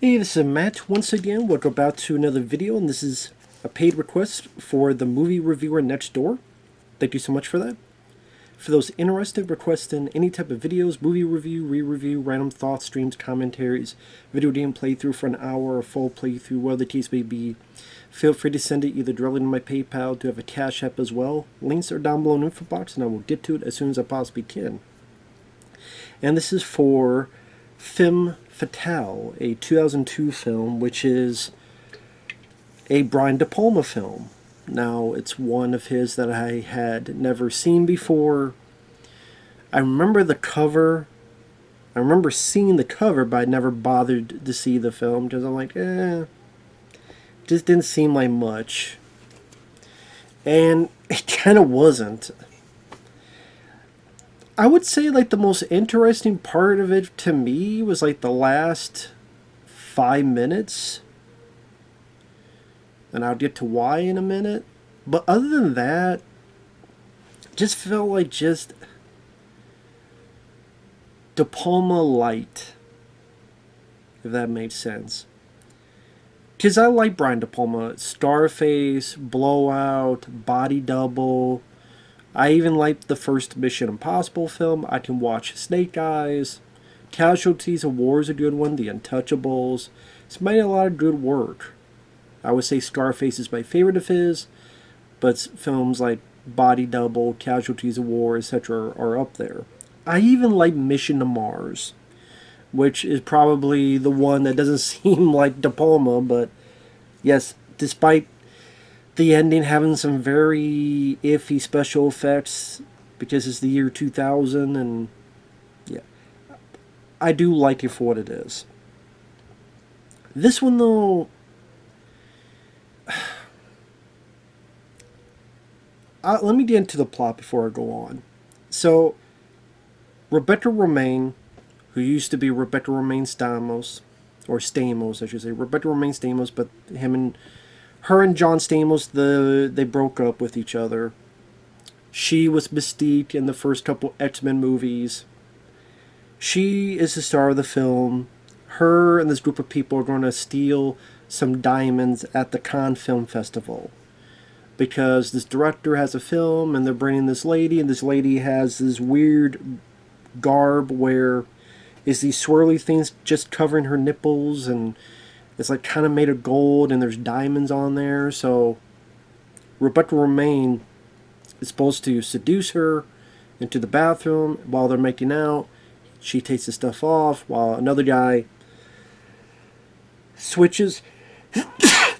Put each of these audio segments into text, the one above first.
Hey, this is Matt once again. Welcome back to another video, and this is a paid request for the movie reviewer next door. Thank you so much for that. For those interested, requesting any type of videos, movie review, re-review, random thoughts, streams, commentaries, video game playthrough for an hour, or full playthrough, whatever the case may be, feel free to send it either directly to my PayPal, to have a CashApp as well. Links are down below in the info box, and I will get to it as soon as I possibly can. And this is for Femme Fatale, a 2002 film, which is a Brian De Palma film. Now, it's one of his that I had never seen before. I remember the cover. I remember seeing the cover, but I never bothered to see the film because I'm like, just didn't seem like much. And it kind of wasn't. I would say like the most interesting part of it to me was like the last 5 minutes. And I'll get to why in a minute. But other than that, just felt like just De Palma light, if that makes sense. Because I like Brian De Palma. Scarface, Blowout, Body Double. I even like the first Mission Impossible film. I can watch Snake Eyes. Casualties of War is a good one. The Untouchables. It's made a lot of good work. I would say Scarface is my favorite of his, but films like Body Double, Casualties of War, etc. are up there. I even like Mission to Mars, which is probably the one that doesn't seem like De Palma, but yes, despite the ending having some very iffy special effects because it's the year 2000, and yeah, I do like it for what it is. This one though, let me get into the plot before I go on. So, Rebecca Romijn, who used to be Rebecca Romijn Stamos, or Stamos, I should say, Rebecca Romijn Stamos, but her and John Stamos, they broke up with each other. She was Mystique in the first couple X-Men movies. She is the star of the film. Her and this group of people are going to steal some diamonds at the Cannes Film Festival. Because this director has a film and they're bringing this lady, and this lady has this weird garb where is these swirly things just covering her nipples, and it's like kind of made of gold and there's diamonds on there. So Rebecca Romijn is supposed to seduce her into the bathroom while they're making out. She takes the stuff off while another guy switches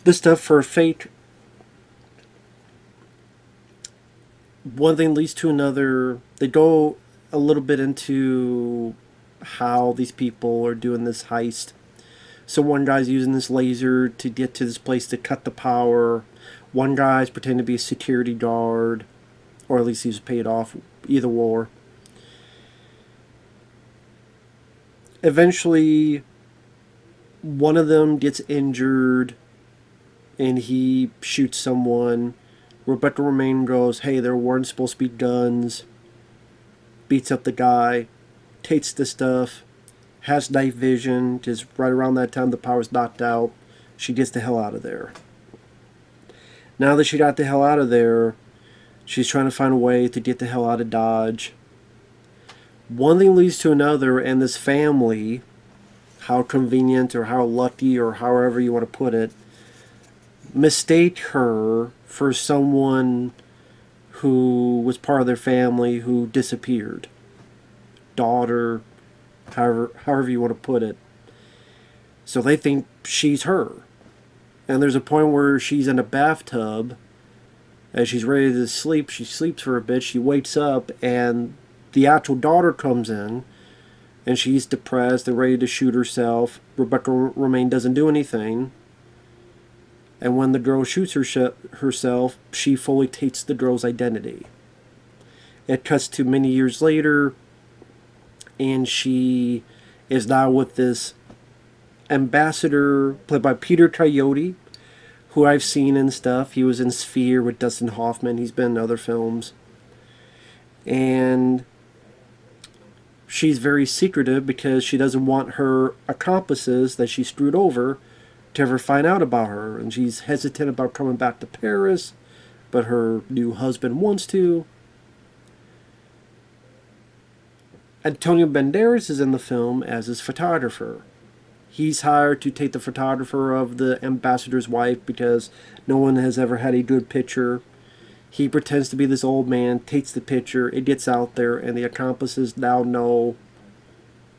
the stuff for a fake. One thing leads to another. They go a little bit into how these people are doing this heist. So one guy's using this laser to get to this place to cut the power. One guy's pretending to be a security guard, or at least he's paid off, either or. Eventually, one of them gets injured, and he shoots someone. Rebecca Romijn goes, hey, there weren't supposed to be guns. Beats up the guy, takes the stuff, has night vision, because right around that time the power's knocked out. She gets the hell out of there. Now that she got the hell out of there, she's trying to find a way to get the hell out of Dodge. One thing leads to another, and this family, how convenient or how lucky or however you want to put it, mistake her for someone who was part of their family who disappeared. Daughter, however you want to put it. So they think she's her. And there's a point where she's in a bathtub. As she's ready to sleep, she sleeps for a bit. She wakes up and the actual daughter comes in. And she's depressed and ready to shoot herself. Rebecca Romijn doesn't do anything. And when the girl shoots herself, she fully takes the girl's identity. It cuts to many years later, and she is now with this ambassador played by Peter Coyote, who I've seen in stuff. He was in Sphere with Dustin Hoffman. He's been in other films. And she's very secretive because she doesn't want her accomplices that she screwed over to ever find out about her. And she's hesitant about coming back to Paris, but her new husband wants to. Antonio Banderas is in the film as his photographer. He's hired to take the photographer of the ambassador's wife because no one has ever had a good picture. He pretends to be this old man, takes the picture, it gets out there, and the accomplices now know,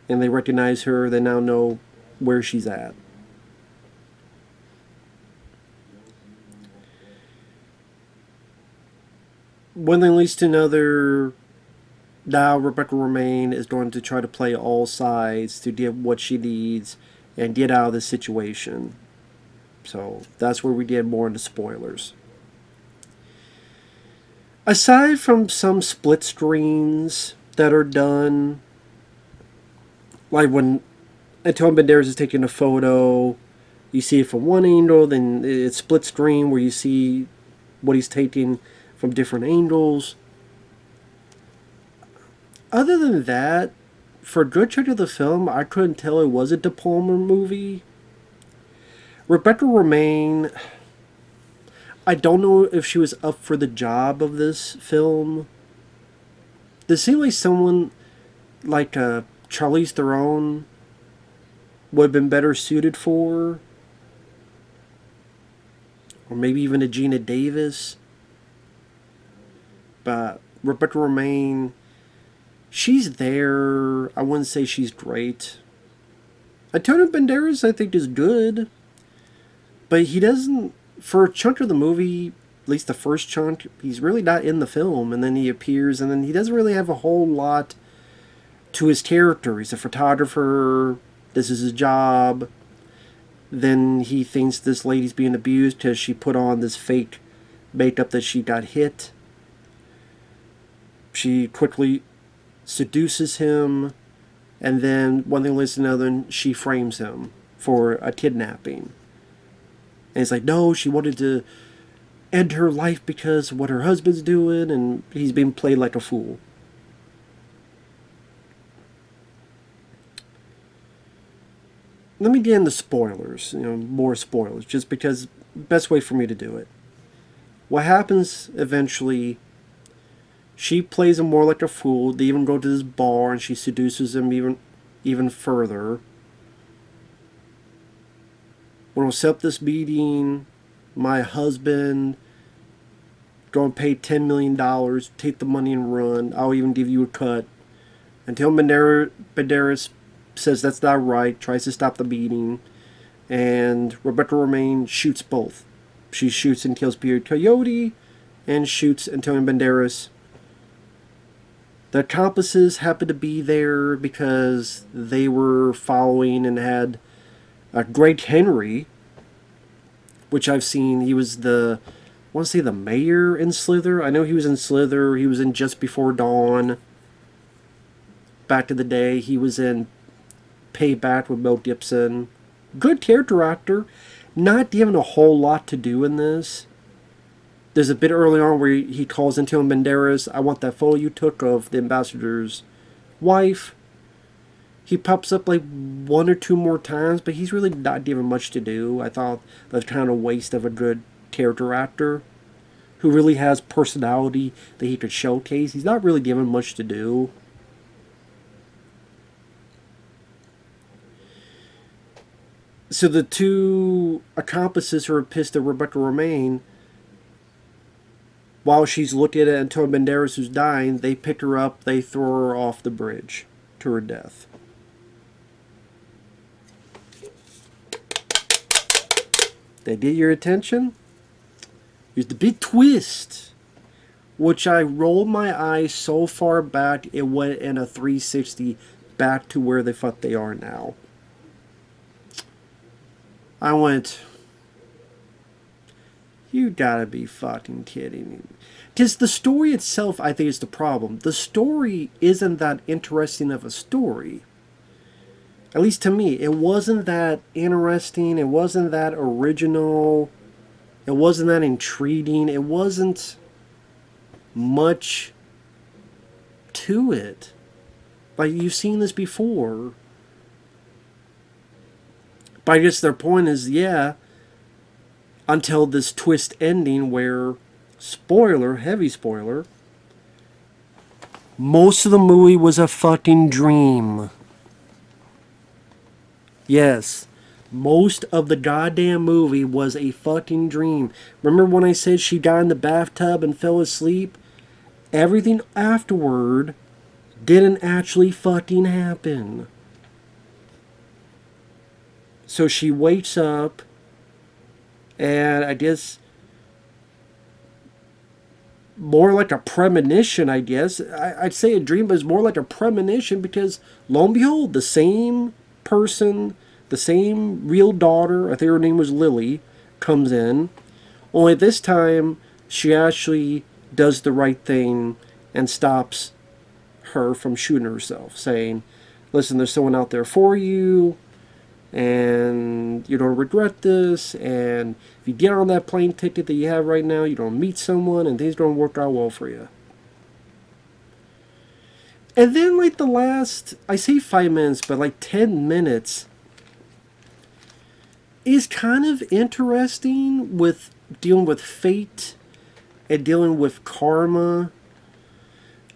and they recognize her, they now know where she's at. One thing leads to another. Now Rebecca Romijn is going to try to play all sides to get what she needs and get out of this situation. So that's where we get more into spoilers. Aside from some split screens that are done, like when Antonio Banderas is taking a photo, you see it from one angle, then it's split screen where you see what he's taking from different angles. Other than that, for a good chunk of the film, I couldn't tell it was a De Palma movie. Rebecca Romijn, I don't know if she was up for the job of this film. Does it seem like someone like Charlize Theron would have been better suited for? Or maybe even a Gina Davis. But Rebecca Romijn, she's there. I wouldn't say she's great. Antonio Banderas, I think, is good. But he doesn't, for a chunk of the movie, at least the first chunk, he's really not in the film. And then he appears, and then he doesn't really have a whole lot to his character. He's a photographer. This is his job. Then he thinks this lady's being abused because she put on this fake makeup that she got hit. She quickly seduces him, and then one thing leads to another, and she frames him for a kidnapping. And it's like, no, she wanted to end her life because of what her husband's doing, and he's being played like a fool. Let me get into spoilers, more spoilers, just because best way for me to do it. What happens eventually, she plays him more like a fool. They even go to this bar and she seduces him even further. We'll set up this meeting. My husband going to pay $10 million, take the money and run. I'll even give you a cut. Until Banderas says that's not right, tries to stop the meeting, and Rebecca Romijn shoots both. She shoots and kills Pierre Coyote and shoots Antonio Banderas. The accomplices happen to be there because they were following and had Greg Henry, which I've seen. He was I want to say the mayor in Slither. I know he was in Slither. He was in Just Before Dawn. Back in the day, he was in Payback with Mel Gibson. Good character actor. Not given a whole lot to do in this. There's a bit early on where he calls Antonio Banderas, I want that photo you took of the ambassador's wife. He pops up like one or two more times, but he's really not given much to do. I thought that was kind of a waste of a good character actor who really has personality that he could showcase. He's not really given much to do. So the two accomplices who are pissed at Rebecca Romijn, while she's looking at Antonio Banderas who's dying, they pick her up, they throw her off the bridge to her death. They get your attention? Here's the big twist, which I rolled my eyes so far back it went in a 360 back to where the fuck they are now. I went, you gotta be fucking kidding me. Because the story itself, I think, is the problem. The story isn't that interesting of a story. At least to me, it wasn't that interesting. It wasn't that original. It wasn't that intriguing. It wasn't much to it. Like, you've seen this before. But I guess their point is, yeah, until this twist ending where, spoiler, heavy spoiler, most of the movie was a fucking dream. Yes. Most of the goddamn movie was a fucking dream. Remember when I said she got in the bathtub and fell asleep? Everything afterward didn't actually fucking happen. So she wakes up, and I guess more like a premonition, I guess. I'd say a dream, but it's more like a premonition because, lo and behold, the same person, the same real daughter, I think her name was Lily, comes in. Only this time, she actually does the right thing and stops her from shooting herself, saying, listen, there's someone out there for you, and you don't regret this, and if you get on that plane ticket that you have right now, you don't meet someone, and things don't work out well for you. And then, like, the last, I say 5 minutes, but like 10 minutes is kind of interesting with dealing with fate and dealing with karma.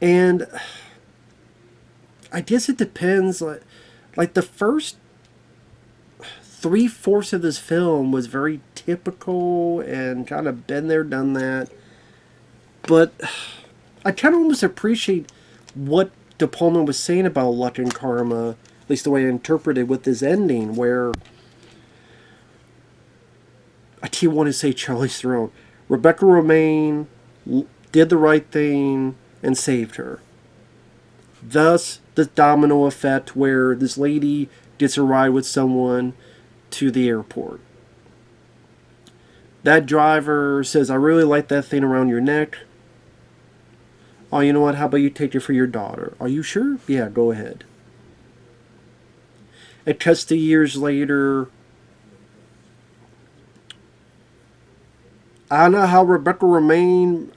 And I guess it depends. Like the first 3/4 of this film was very typical and kind of been there, done that. But I kind of almost appreciate what De Palma was saying about luck and karma, at least the way I interpreted with this ending, where I keep wanting to say Charlize Theron. Rebecca Romijn did the right thing and saved her. Thus, the domino effect where this lady gets a ride with someone to the airport. That driver says, I really like that thing around your neck. Oh, you know what? How about you take it for your daughter? Are you sure? Yeah, go ahead. It cuts to years later. I don't know how Rebecca remained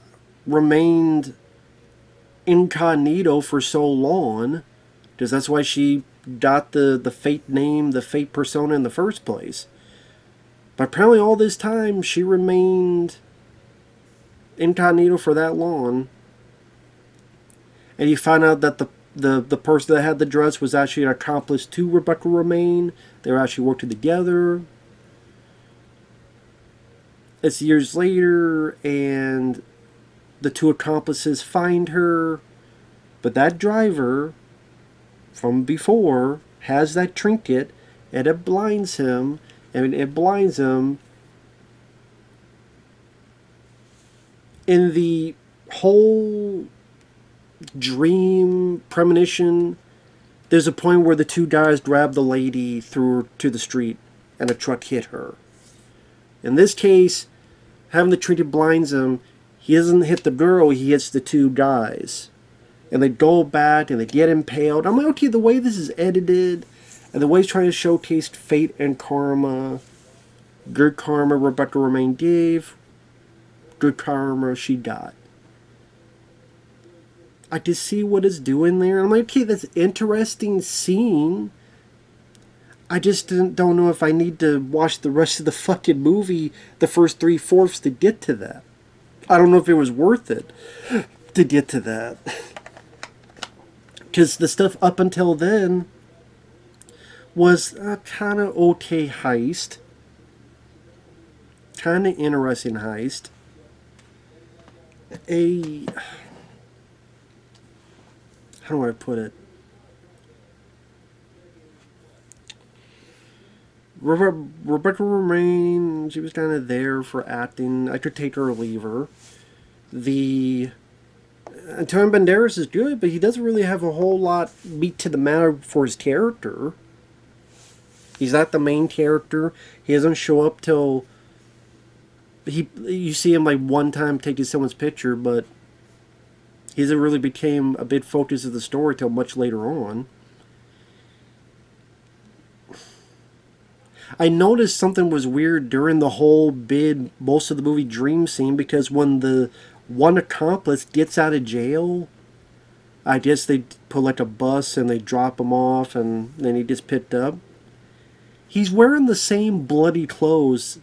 incognito for so long, because that's why she got the fake name, the fake persona in the first place. But apparently all this time she remained incognito for that long. And you find out that the person that had the dress was actually an accomplice to Rebecca Romijn. They were actually working together. It's years later, and the two accomplices find her, but that driver from before has that trinket, and it blinds him, in the whole dream premonition. There's a point where the two guys grab the lady, threw her to the street, and a truck hit her. In this case, having the trinket blinds him. He doesn't hit the girl, he hits the two guys. And they go back and they get impaled. I'm like, okay, the way this is edited and the way he's trying to showcase fate and karma. Good karma Rebecca Romijn gave. Good karma she got. I just see what it's doing there. I'm like, okay, that's interesting scene. I just don't know if I need to watch the rest of the fucking movie, the first 3/4 to get to that. I don't know if it was worth it to get to that. Because the stuff up until then was a kind of okay heist. Kind of interesting heist. How do I put it? Rebecca Romijn, she was kind of there for acting. I could take her or leave her. Antonio Banderas is good, but he doesn't really have a whole lot meat to the matter for his character. He's not the main character. He doesn't show up till you see him like one time taking someone's picture, but he hasn't really became a big focus of the story till much later on. I noticed something was weird during the whole most of the movie dream scene, because when the one accomplice gets out of jail, I guess they put like a bus and they drop him off and then he gets picked up. He's wearing the same bloody clothes.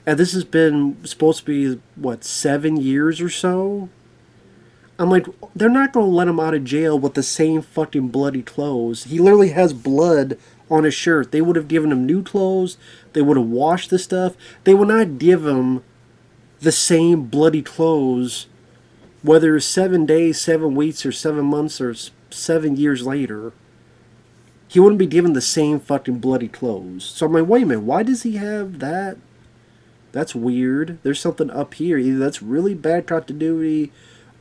And this has been supposed to be, what, 7 years or so? I'm like, they're not going to let him out of jail with the same fucking bloody clothes. He literally has blood on his shirt. They would have given him new clothes. They would have washed the stuff. They would not give him the same bloody clothes, whether it's 7 days, 7 weeks, or 7 months, or 7 years later. He wouldn't be given the same fucking bloody clothes. So I'm like, wait a minute, why does he have that? That's weird. There's something up here. Either that's really bad continuity,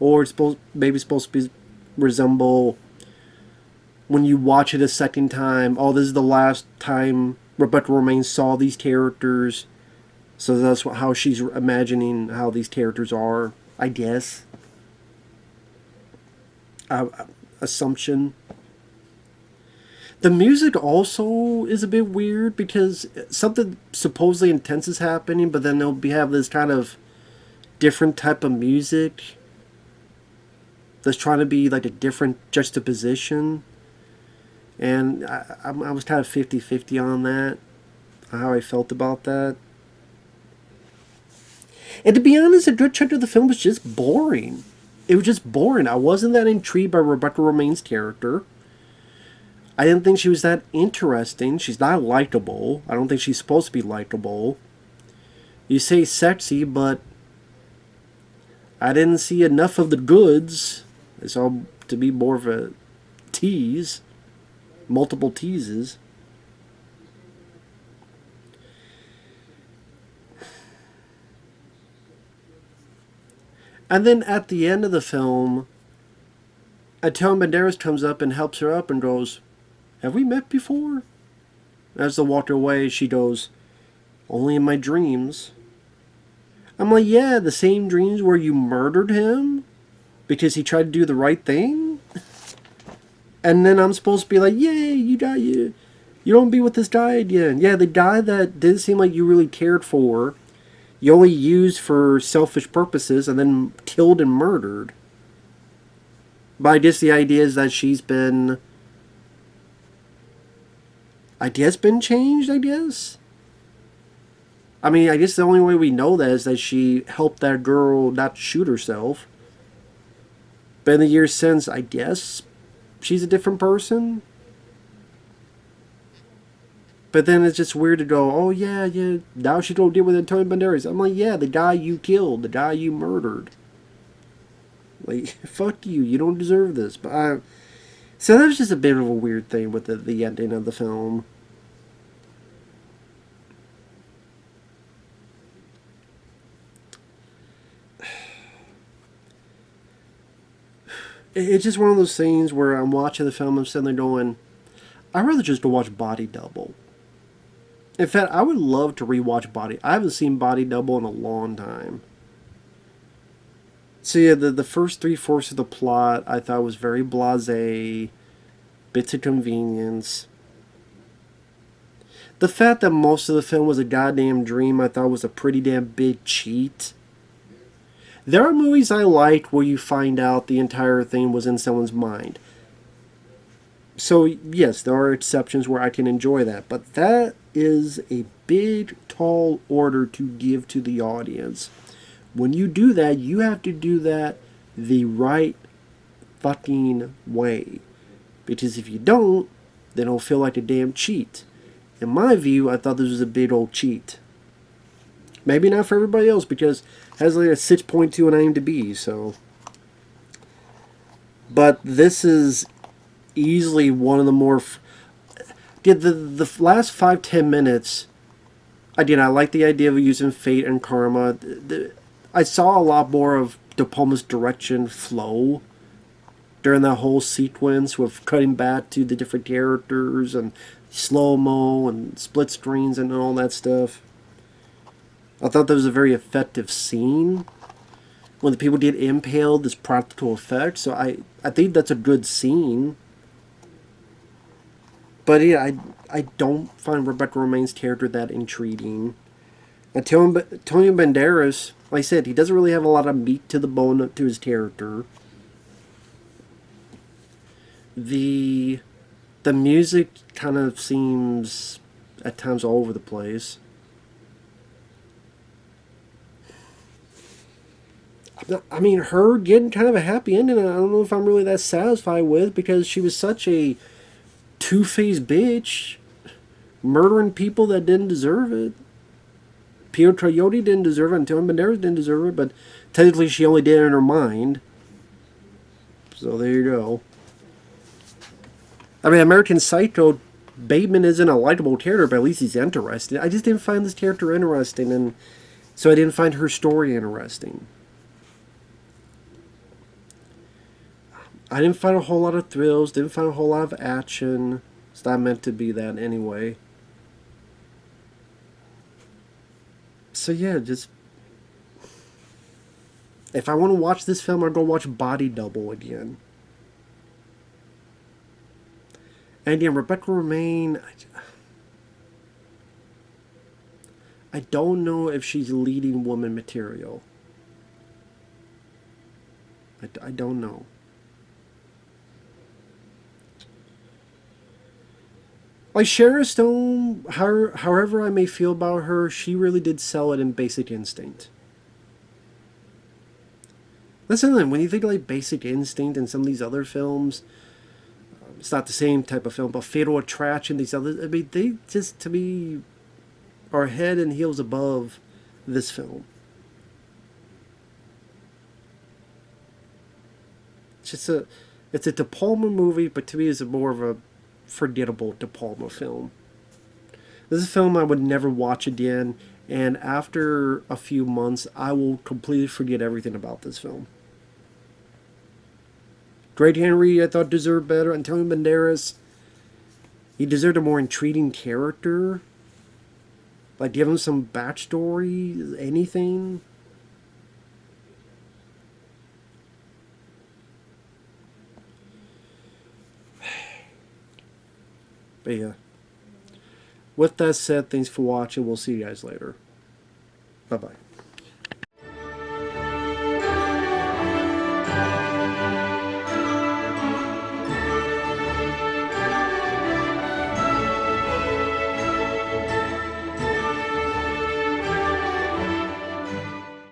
or it's supposed to be resemble when you watch it a second time. Oh, this is the last time Rebecca Romijn saw these characters, so that's how she's imagining how these characters are. I guess. Assumption. The music also is a bit weird because something supposedly intense is happening, but then they'll have this kind of different type of music that's trying to be like a different juxtaposition. And I was kind of 50-50 on that, how I felt about that. And to be honest, a good chunk of the film was just boring. It was just boring. I wasn't that intrigued by Rebecca Romijn's character. I didn't think she was that interesting. She's not likable. I don't think she's supposed to be likable. You say sexy, but I didn't see enough of the goods. I saw to be more of a tease. Multiple teases. And then at the end of the film, Antonio Banderas comes up and helps her up and goes, "Have we met before?" As they walk away, she goes, "Only in my dreams." I'm like, yeah, the same dreams where you murdered him because he tried to do the right thing? And then I'm supposed to be like, yay, you don't be with this guy again. Yeah, the guy that didn't seem like you really cared for, you only used for selfish purposes and then killed and murdered. But I guess the idea is that she's been, been changed, I guess. I mean, I guess the only way we know that is that she helped that girl not shoot herself. But in the years since, I guess she's a different person. But then it's just weird to go, oh yeah, now she's going to deal with Antonio Banderas. I'm like, yeah, the guy you killed, the guy you murdered. Like, fuck you, you don't deserve this. But so that was just a bit of a weird thing with the ending of the film. It's just one of those things where I'm watching the film, I'm sitting there going, I'd rather just go watch Body Double. In fact, I would love to rewatch Body. I haven't seen Body Double in a long time. So yeah, the first 3/4 of the plot I thought was very blasé, bits of convenience. The fact that most of the film was a goddamn dream I thought was a pretty damn big cheat. There are movies I like where you find out the entire thing was in someone's mind. So yes, there are exceptions where I can enjoy that, but that is a big, tall order to give to the audience. When you do that, you have to do that the right fucking way. Because if you don't, then it'll feel like a damn cheat. In my view, I thought this was a big old cheat. Maybe not for everybody else, because it has like a 6.2 on IMDb, so. But this is easily one of the more... the last 5-10 minutes, again, I like the idea of using fate and karma. I saw a lot more of De Palma's direction flow during that whole sequence with cutting back to the different characters and slow-mo and split screens and all that stuff. I thought that was a very effective scene. When the people get impaled, this practical effect. So I think that's a good scene. But yeah, I don't find Rebecca Romijn's character that intriguing. Antonio Banderas, like I said, he doesn't really have a lot of meat to the bone to his character. The the music kind of seems at times all over the place. I mean, her getting kind of a happy ending, I don't know if I'm really that satisfied with, because she was such a two-faced bitch, murdering people that didn't deserve it. Pio Coyote didn't deserve it, and Antonio Banderas didn't deserve it, but technically she only did it in her mind. So there you go. I mean, American Psycho, Bateman isn't a likable character, but at least he's interesting. I just didn't find this character interesting, and so I didn't find her story interesting. I didn't find a whole lot of thrills, didn't find a whole lot of action. It's not meant to be that anyway. So yeah, just if I want to watch this film, I'll go watch Body Double again. And again, Rebecca Romijn, I don't know if she's leading woman material. I don't know. Like Sharon Stone, however I may feel about her, she really did sell it in Basic Instinct. That's the thing, when you think of like Basic Instinct and some of these other films, it's not the same type of film, but Fatal Attraction, these others, I mean, they just, to me, are head and heels above this film. It's just it's a De Palma movie, but to me it's more of a forgettable De Palma film. This is a film I would never watch again, and after a few months, I will completely forget everything about this film. Great Henry, I thought, deserved better. Antonio Banderas, he deserved a more intriguing character. Like, give him some backstory, anything. But yeah. With that said, thanks for watching. We'll see you guys later. Bye-bye.